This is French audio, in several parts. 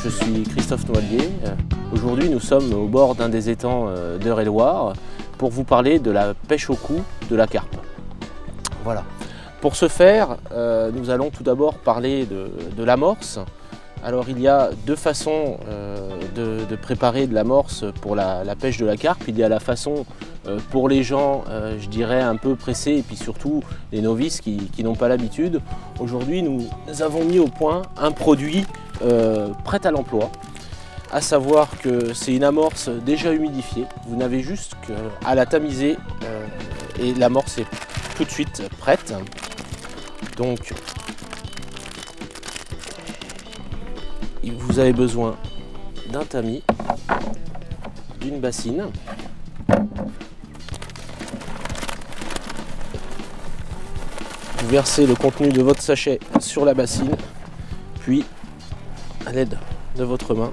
je suis Christophe Noallier. Aujourd'hui, nous sommes au bord d'un des étangs d'Eure-et-Loir pour vous parler de la pêche au cou de la carpe. Voilà. Pour ce faire, nous allons tout d'abord parler de l'amorce. Alors, il y a deux façons de préparer de l'amorce pour la pêche de la carpe. Il y a la façon pour les gens, je dirais, un peu pressés et puis surtout les novices qui n'ont pas l'habitude. Aujourd'hui, nous avons mis au point un produit prêt à l'emploi, à savoir que c'est une amorce déjà humidifiée. Vous n'avez juste qu'à la tamiser et l'amorce est tout de suite prête. Donc, vous avez besoin d'un tamis, d'une bassine, vous versez le contenu de votre sachet sur la bassine, puis à l'aide de votre main,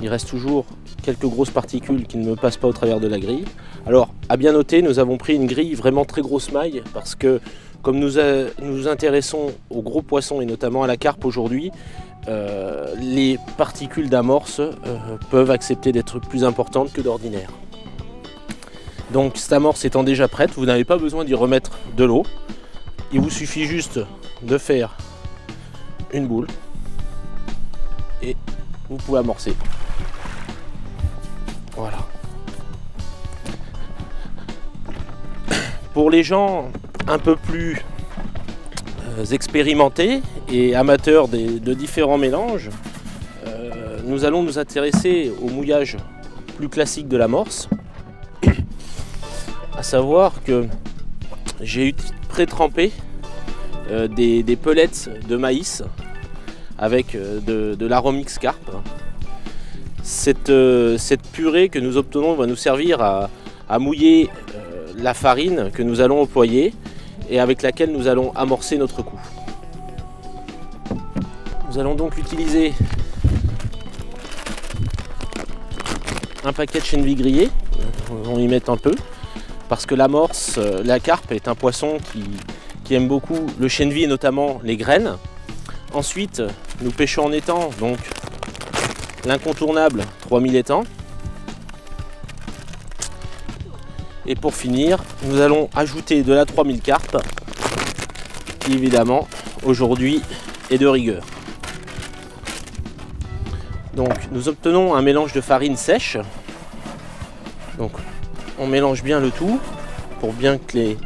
il reste toujours quelques grosses particules qui ne me passent pas au travers de la grille. Alors, à bien noter, nous avons pris une grille vraiment très grosse maille parce que comme nous nous intéressons aux gros poissons et notamment à la carpe aujourd'hui, les particules d'amorce peuvent accepter d'être plus importantes que d'ordinaire. Donc cette amorce étant déjà prête, vous n'avez pas besoin d'y remettre de l'eau. Il vous suffit juste de faire une boule et vous pouvez amorcer. Voilà. Pour les gens un peu plus expérimentés et amateurs de différents mélanges, nous allons nous intéresser au mouillage plus classique de l'amorce. À savoir que j'ai pré-trempé des pellets de maïs avec de l'aromix carpe. Cette purée que nous obtenons va nous servir à mouiller la farine que nous allons employer et avec laquelle nous allons amorcer notre coup. Nous allons donc utiliser un paquet de chènevis grillé, on va y mettre un peu, parce que l'amorce, la carpe est un poisson qui aime beaucoup le chènevis et notamment les graines. Ensuite, nous pêchons en étang, donc l'incontournable 3000 étangs. Et pour finir, nous allons ajouter de la 3000 carpe, qui évidemment aujourd'hui est de rigueur. Donc nous obtenons un mélange de farine sèche. Donc on mélange bien le tout pour bien que les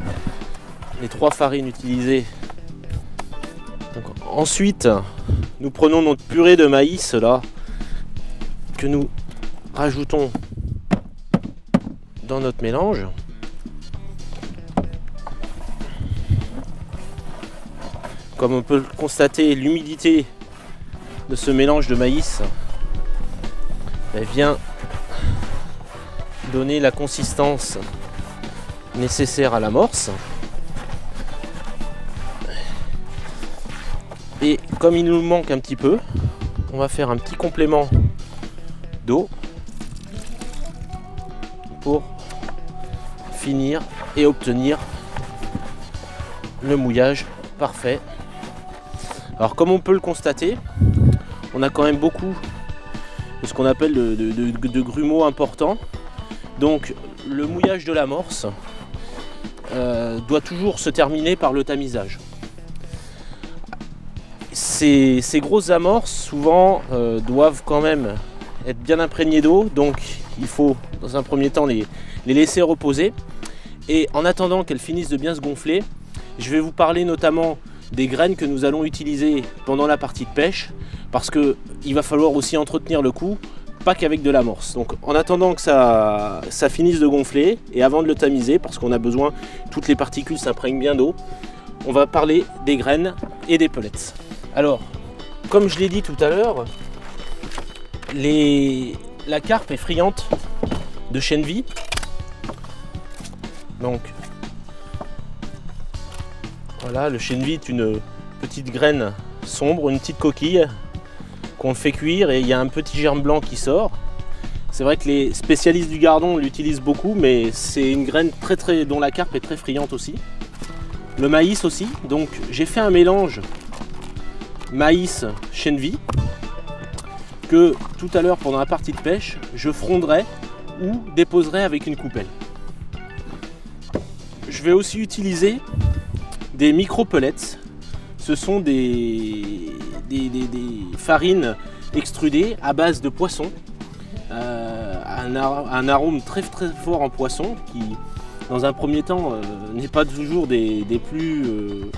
trois farines utilisées. Donc, ensuite, nous prenons notre purée de maïs là que nous rajoutons dans notre mélange. Comme on peut le constater, l'humidité de ce mélange de maïs vient donner la consistance nécessaire à l'amorce. Et comme il nous manque un petit peu, on va faire un petit complément d'eau pour finir et obtenir le mouillage parfait. Alors comme on peut le constater, on a quand même beaucoup de ce qu'on appelle de grumeaux importants. Donc le mouillage de l'amorce doit toujours se terminer par le tamisage. Ces grosses amorces souvent doivent quand même être bien imprégnées d'eau, donc il faut dans un premier temps les laisser reposer. Et en attendant qu'elles finissent de bien se gonfler, je vais vous parler notamment des graines que nous allons utiliser pendant la partie de pêche, parce qu'il va falloir aussi entretenir le coup, pas qu'avec de l'amorce. Donc en attendant que ça finisse de gonfler et avant de le tamiser, parce qu'on a besoin, toutes les particules s'imprègnent bien d'eau, on va parler des graines et des pellets. Alors, comme je l'ai dit tout à l'heure, la carpe est friande de chènevis. Donc voilà, le chènevis est une petite graine sombre, une petite coquille qu'on fait cuire et il y a un petit germe blanc qui sort. C'est vrai que les spécialistes du gardon l'utilisent beaucoup, mais c'est une graine dont la carpe est très friande aussi. Le maïs aussi, donc j'ai fait un mélange maïs chènevis que tout à l'heure pendant la partie de pêche, je fronderai ou déposerai avec une coupelle. Je vais aussi utiliser des micro-pellets. Ce sont des farines extrudées à base de poisson. Un arôme très très fort en poisson qui, dans un premier temps, n'est pas toujours des plus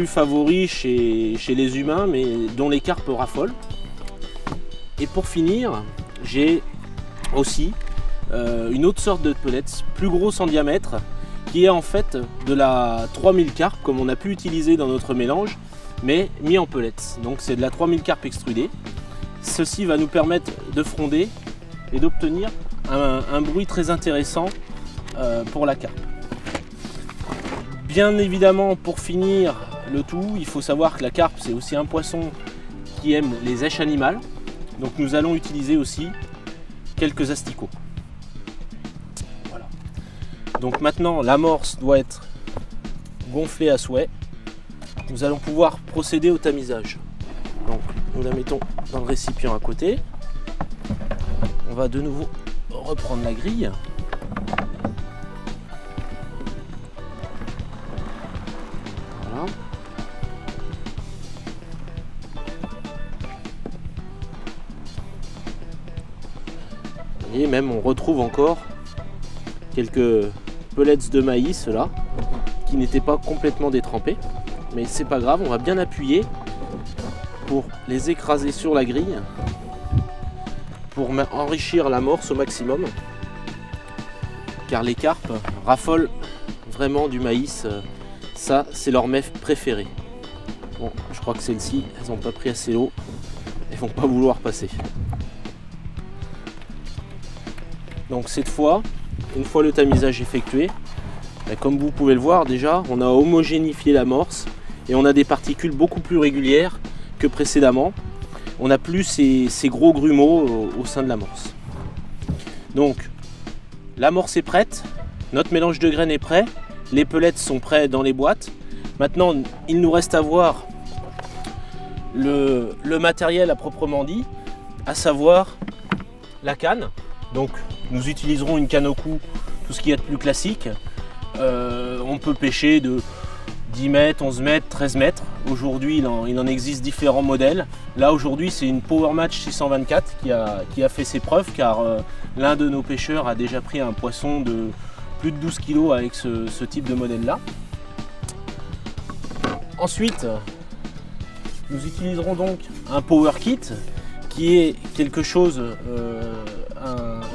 favoris chez les humains, mais dont les carpes raffolent. Et pour finir, j'ai aussi une autre sorte de pellets, plus grosse en diamètre, qui est en fait de la 3000 carpes, comme on a pu utiliser dans notre mélange, mais mis en pellets. Donc c'est de la 3000 carpes extrudée. Ceci va nous permettre de fronder et d'obtenir un bruit très intéressant pour la carpe. Bien évidemment, pour finir le tout, il faut savoir que la carpe, c'est aussi un poisson qui aime les èches animales. Donc nous allons utiliser aussi quelques asticots. Voilà. Donc maintenant, l'amorce doit être gonflée à souhait. Nous allons pouvoir procéder au tamisage. Donc nous la mettons dans le récipient à côté. On va de nouveau reprendre la grille. Voilà. Et même on retrouve encore quelques pellets de maïs là qui n'étaient pas complètement détrempés, mais c'est pas grave, on va bien appuyer pour les écraser sur la grille pour enrichir l'amorce au maximum, car les carpes raffolent vraiment du maïs. Ça c'est leur mets préféré. Bon, je crois que celles-ci elles n'ont pas pris assez l'eau, elles vont pas vouloir passer. Donc cette fois, une fois le tamisage effectué, comme vous pouvez le voir déjà, on a homogénéifié l'amorce et on a des particules beaucoup plus régulières que précédemment. On n'a plus ces gros grumeaux au sein de l'amorce. Donc l'amorce est prête, notre mélange de graines est prêt, les pellets sont prêts dans les boîtes. Maintenant il nous reste à voir le matériel à proprement dit, à savoir la canne. Donc nous utiliserons une canne au cou, tout ce qui est de plus classique. On peut pêcher de 10 mètres, 11 mètres, 13 mètres. Aujourd'hui il en existe différents modèles. Là aujourd'hui c'est une Power Match 624 qui a fait ses preuves, car l'un de nos pêcheurs a déjà pris un poisson de plus de 12 kg avec ce type de modèle là. Ensuite nous utiliserons donc un Power Kit qui est quelque chose,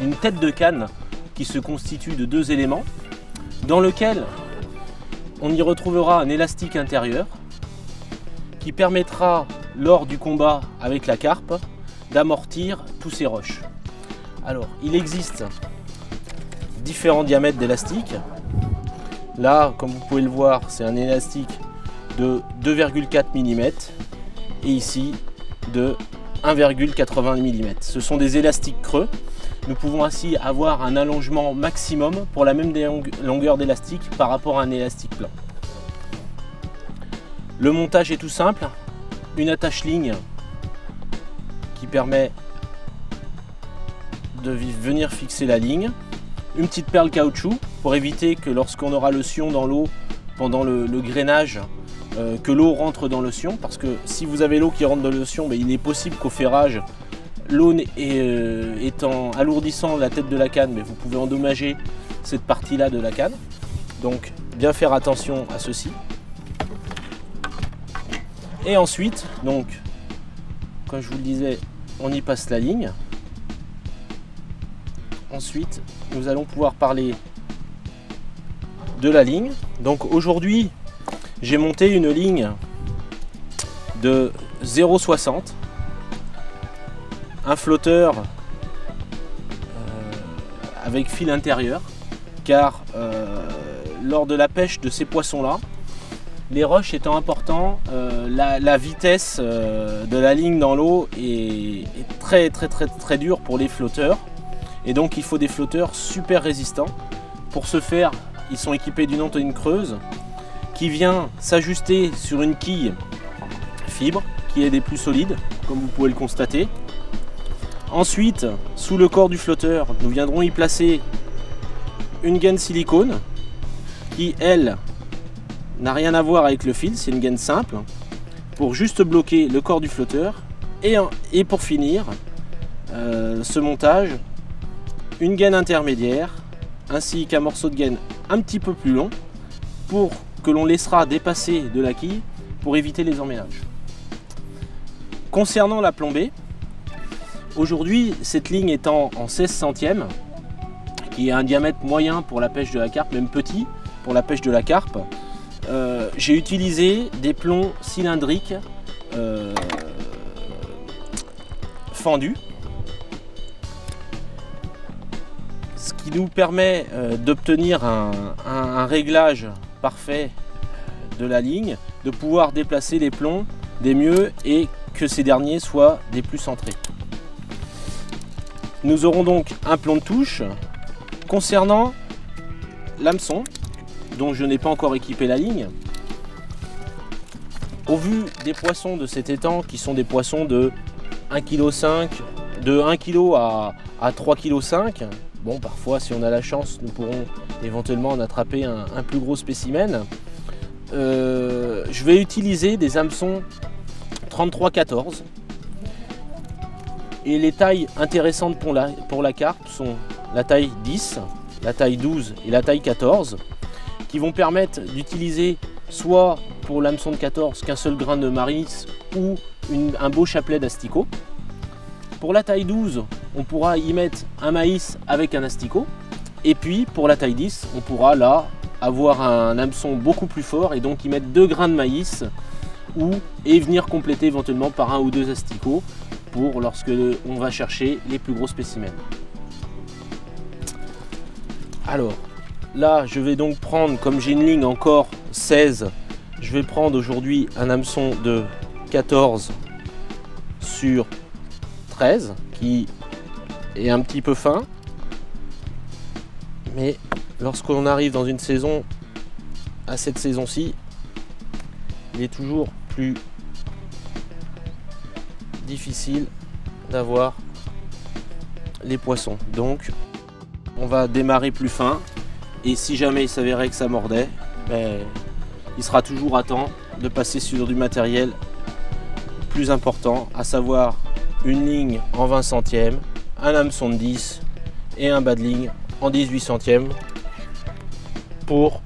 une tête de canne qui se constitue de 2 éléments, dans lequel on y retrouvera un élastique intérieur qui permettra lors du combat avec la carpe d'amortir tous ces rushs. Alors il existe différents diamètres d'élastique. Là comme vous pouvez le voir c'est un élastique de 2,4 mm et ici de 1,80 mm. Ce sont des élastiques creux. Nous pouvons ainsi avoir un allongement maximum pour la même longueur d'élastique par rapport à un élastique plat. Le montage est tout simple. Une attache-ligne qui permet de venir fixer la ligne. Une petite perle caoutchouc pour éviter que lorsqu'on aura le sion dans l'eau pendant le grainage, que l'eau rentre dans le sion, parce que si vous avez l'eau qui rentre dans le sion, il est possible qu'au ferrage, l'eau étant alourdissant la tête de la canne, mais vous pouvez endommager cette partie là de la canne. Donc bien faire attention à ceci. Et ensuite, donc comme je vous le disais, on y passe la ligne. Ensuite nous allons pouvoir parler de la ligne. Donc aujourd'hui j'ai monté une ligne de 0,60, un flotteur avec fil intérieur, car lors de la pêche de ces poissons là, les rushs étant importants, la vitesse de la ligne dans l'eau est très dure pour les flotteurs, et donc il faut des flotteurs super résistants. Pour ce faire, ils sont équipés d'une antenne creuse qui vient s'ajuster sur une quille fibre qui est des plus solides, comme vous pouvez le constater. Ensuite, sous le corps du flotteur, nous viendrons y placer une gaine silicone qui, elle, n'a rien à voir avec le fil, c'est une gaine simple pour juste bloquer le corps du flotteur. Et pour finir ce montage, une gaine intermédiaire ainsi qu'un morceau de gaine un petit peu plus long pour que l'on laissera dépasser de la quille pour éviter les emmêlages. Concernant la plombée, aujourd'hui cette ligne étant en 16 centièmes, qui est un diamètre moyen pour la pêche de la carpe, même petit pour la pêche de la carpe, j'ai utilisé des plombs cylindriques fendus, ce qui nous permet d'obtenir un réglage parfait de la ligne, de pouvoir déplacer les plombs des mieux et que ces derniers soient des plus centrés. Nous aurons donc un plomb de touche. Concernant l'hameçon, dont je n'ai pas encore équipé la ligne, au vu des poissons de cet étang qui sont des poissons de 1,5 kg, de 1 kg à 3,5 kg, bon, parfois si on a la chance nous pourrons éventuellement en attraper un plus gros spécimen, je vais utiliser des hameçons 33-14 et les tailles intéressantes pour la carpe sont la taille 10, la taille 12 et la taille 14 qui vont permettre d'utiliser soit pour l'hameçon de 14 qu'un seul grain de maïs ou un beau chapelet d'asticot. Pour la taille 12, on pourra y mettre un maïs avec un asticot. Et puis pour la taille 10, on pourra là avoir un hameçon beaucoup plus fort et donc y mettre 2 grains de maïs et venir compléter éventuellement par 1 ou 2 asticots pour lorsque on va chercher les plus gros spécimens. Alors là, je vais donc prendre, comme j'ai une ligne encore 16, je vais prendre aujourd'hui un hameçon de 14 sur 13 qui est un petit peu fin, mais lorsqu'on arrive dans une saison, à cette saison-ci, il est toujours plus difficile d'avoir les poissons. Donc on va démarrer plus fin et si jamais il s'avérait que ça mordait, il sera toujours à temps de passer sur du matériel plus important, à savoir une ligne en 20 centièmes, un hameçon de 10 et un bas de ligne en 18 centièmes pour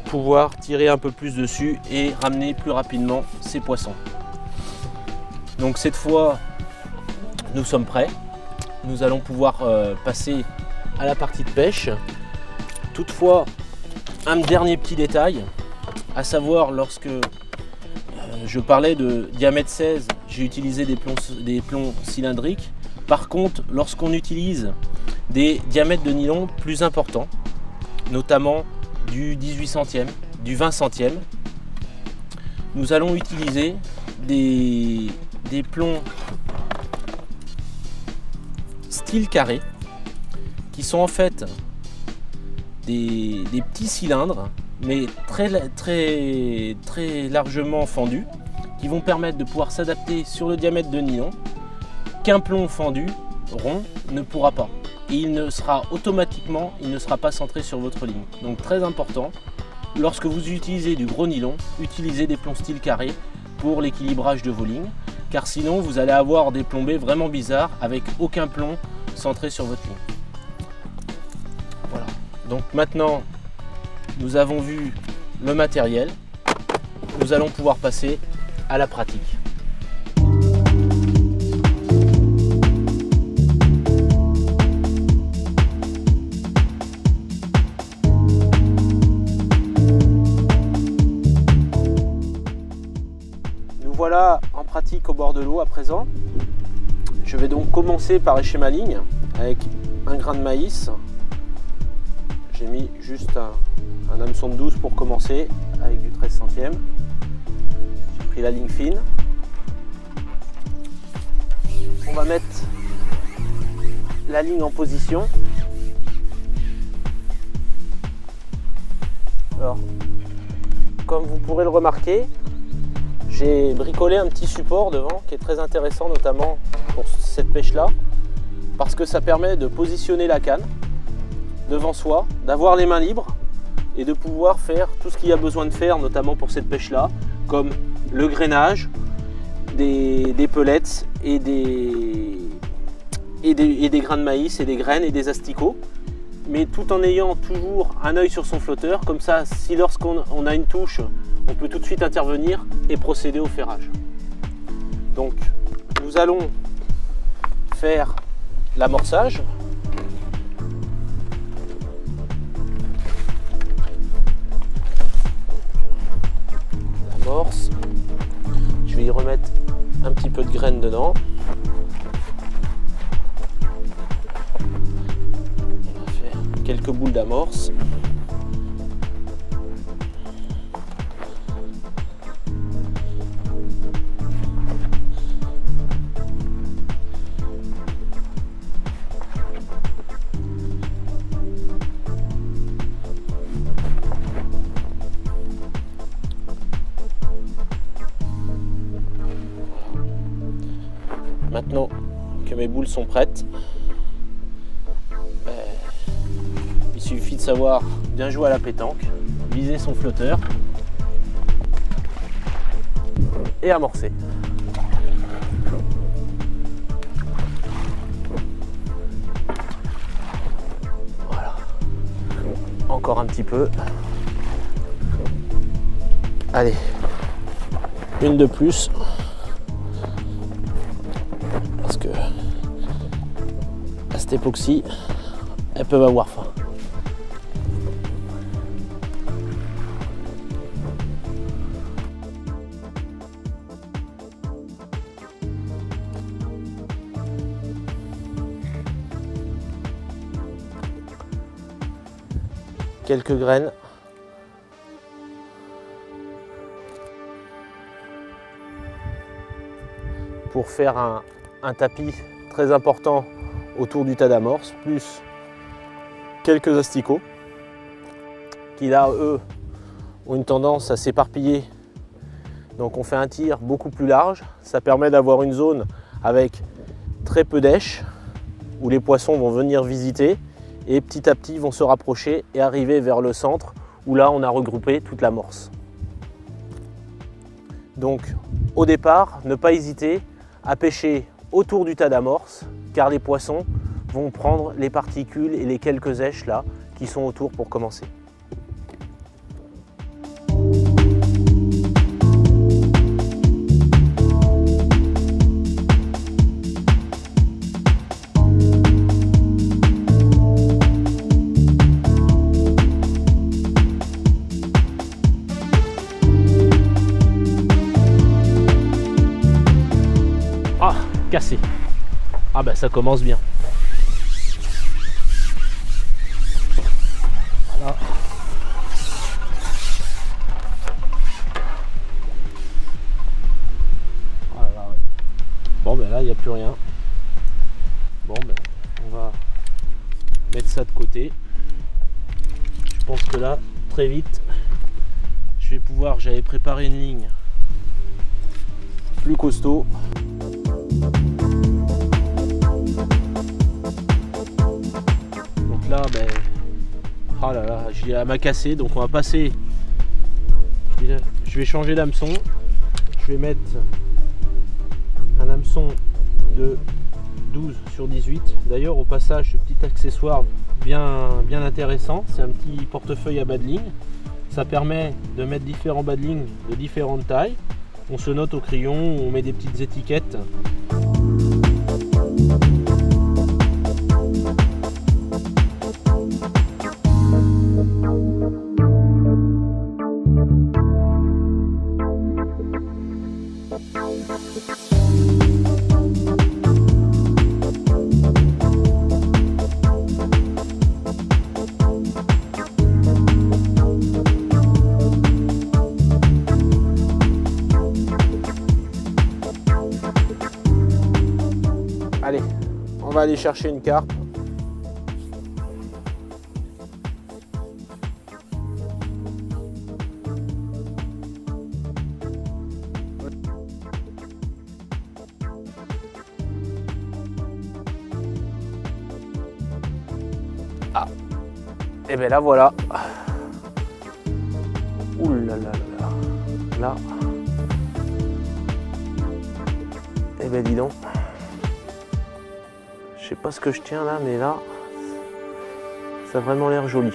pouvoir tirer un peu plus dessus et ramener plus rapidement ces poissons. Donc cette fois nous sommes prêts, nous allons pouvoir passer à la partie de pêche. Toutefois, un dernier petit détail, à savoir lorsque je parlais de diamètre 16, j'ai utilisé des plombs cylindriques. Par contre, lorsqu'on utilise des diamètres de nylon plus importants, notamment du 18 centième, du 20 centième, nous allons utiliser des plombs style carré qui sont en fait des petits cylindres mais très largement fendus qui vont permettre de pouvoir s'adapter sur le diamètre de nylon qu'un plomb fendu rond ne pourra pas, et il ne sera pas centré sur votre ligne. Donc très important, lorsque vous utilisez du gros nylon, utilisez des plombs style carré pour l'équilibrage de vos lignes, car sinon vous allez avoir des plombées vraiment bizarres avec aucun plomb centré sur votre ligne. Voilà, donc maintenant nous avons vu le matériel, nous allons pouvoir passer à la pratique. Nous voilà en pratique au bord de l'eau à présent. Je vais donc commencer par écher ma ligne avec un grain de maïs. J'ai mis juste un hameçon de 12 pour commencer avec du 13 centième. J'ai pris la ligne fine. On va mettre la ligne en position. Alors, comme vous pourrez le remarquer, j'ai bricolé un petit support devant qui est très intéressant, notamment pour cette pêche-là, parce que ça permet de positionner la canne devant soi, d'avoir les mains libres et de pouvoir faire tout ce qu'il y a besoin de faire, notamment pour cette pêche-là, comme le grainage, des pellets et des grains de maïs et des graines et des asticots, mais tout en ayant toujours un œil sur son flotteur. Comme ça, si lorsqu'on a une touche, on peut tout de suite intervenir et procéder au ferrage. Donc nous allons faire l'amorçage. L'amorce, je vais y remettre un petit peu de graines dedans. On va faire quelques boules d'amorce. Maintenant que mes boules sont prêtes, il suffit de savoir bien jouer à la pétanque, viser son flotteur et amorcer. Voilà. Encore un petit peu. Allez, une de plus. Parce que à cette époque-ci, elles peuvent avoir faim. Quelques graines. Pour faire un tapis très important autour du tas d'amorce, plus quelques asticots qui là, eux, ont une tendance à s'éparpiller. Donc on fait un tir beaucoup plus large, ça permet d'avoir une zone avec très peu d'èches où les poissons vont venir visiter et petit à petit vont se rapprocher et arriver vers le centre où là on a regroupé toute l'amorce. Donc au départ, ne pas hésiter à pêcher autour du tas d'amorce car les poissons vont prendre les particules et les quelques èches là qui sont autour pour commencer. Cassé. Ah ben ça commence bien. Voilà. Voilà. Bon ben là il n'y a plus rien. Bon ben on va mettre ça de côté. Je pense que là très vite je vais pouvoir, j'avais préparé une ligne plus costaud. Donc là, ben, oh là là, elle m'a cassé, donc on va passer. Je vais changer d'hameçon. Je vais mettre un hameçon de 12 sur 18. D'ailleurs, au passage, ce petit accessoire bien intéressant, c'est un petit portefeuille à bas de ligne. Ça permet de mettre différents bas de ligne de différentes tailles. On se note au crayon, on met des petites étiquettes. Allez, on va aller chercher une carpe. Et bien là voilà. Ouh là là là là. Là. Et ben dis donc. Je sais pas ce que je tiens là, mais là, ça a vraiment l'air joli.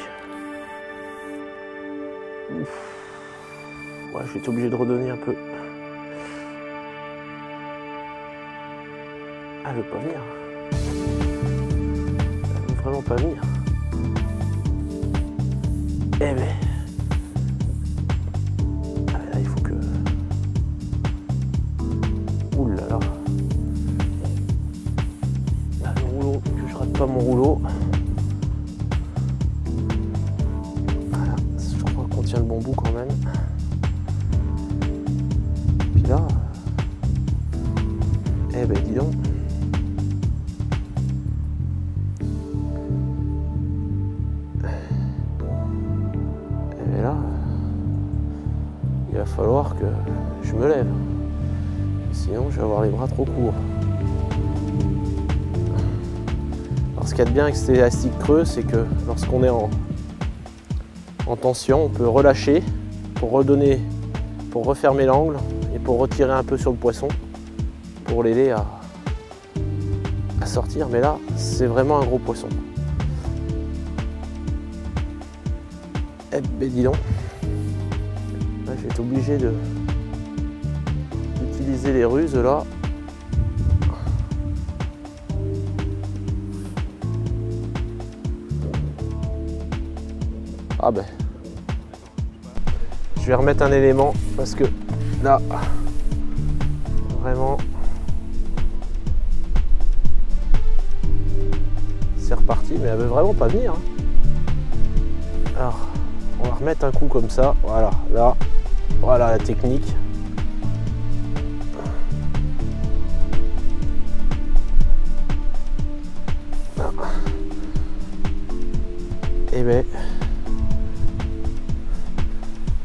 Ouf. Ouais, je vais être obligé de redonner un peu. Ah, elle veut pas venir. Elle veut vraiment pas venir. Eh ben. Ah, là, il faut que. Ouh là là. Là, le rouleau, que je rate pas mon rouleau. Voilà, je crois qu'on tient le bon bout quand même. Puis là. Eh ben, dis donc. Et là, il va falloir que je me lève. Sinon, je vais avoir les bras trop courts. Alors, ce qu'il y a de bien avec cet élastique creux, c'est que lorsqu'on est en tension, on peut relâcher pour redonner, pour refermer l'angle et pour retirer un peu sur le poisson pour l'aider à sortir. Mais là, c'est vraiment un gros poisson. Eh ben dis donc, là, je vais être obligé d'utiliser les ruses là. Ah ben, je vais remettre un élément parce que là, vraiment, c'est reparti, mais elle veut vraiment pas venir. Alors, on va remettre un coup comme ça, voilà, là, voilà la technique. Là. Et ben,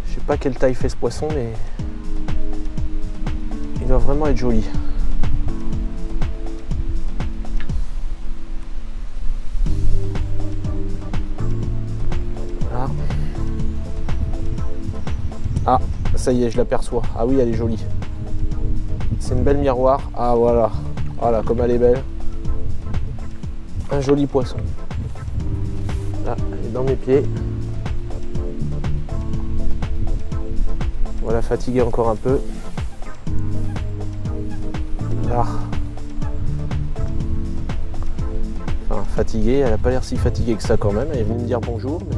je sais pas quelle taille fait ce poisson, mais il doit vraiment être joli. Voilà. Ah, ça y est, je l'aperçois. Ah oui, elle est jolie. C'est une belle miroir. Ah voilà, voilà comme elle est belle. Un joli poisson. Là, elle est dans mes pieds. Voilà, fatiguée encore un peu. Là. Enfin, fatiguée, elle n'a pas l'air si fatiguée que ça quand même. Elle est venue me dire bonjour, mais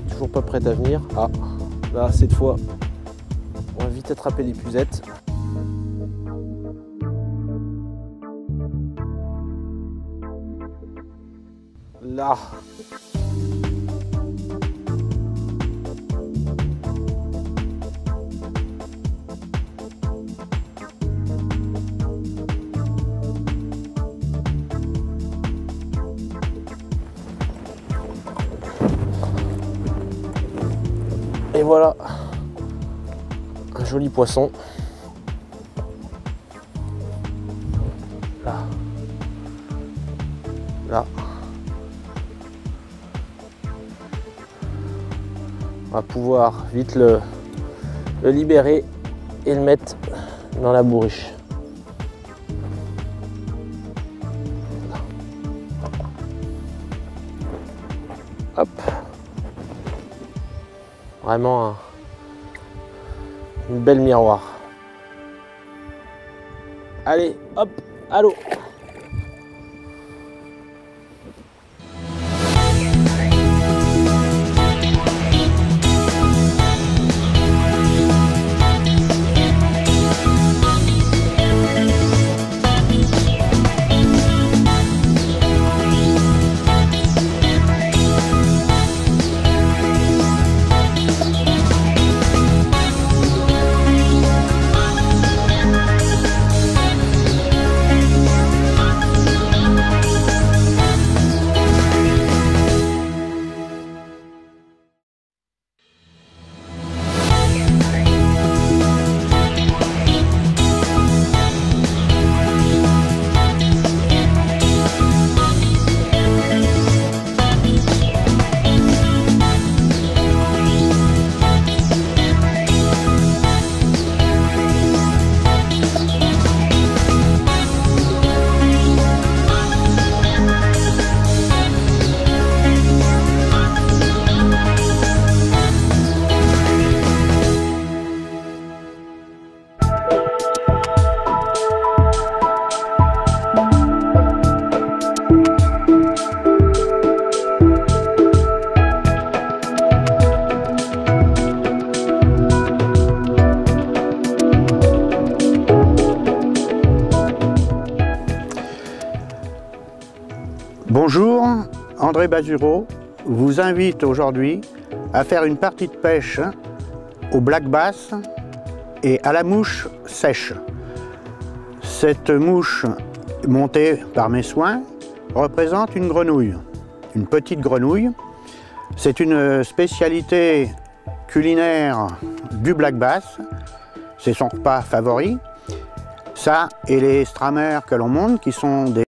toujours pas prête à venir. Ah, là, cette fois, on va vite attraper les puzettes. Là. Et voilà, un joli poisson. Là. Là. On va pouvoir vite le libérer et le mettre dans la bourriche. Hop. Vraiment une belle miroir. Allez, hop, à l'eau. Bonjour, André Bazureau vous invite aujourd'hui à faire une partie de pêche au black bass et à la mouche sèche. Cette mouche montée par mes soins représente une grenouille, une petite grenouille. C'est une spécialité culinaire du black bass, c'est son repas favori. Ça et les stramers que l'on monte qui sont des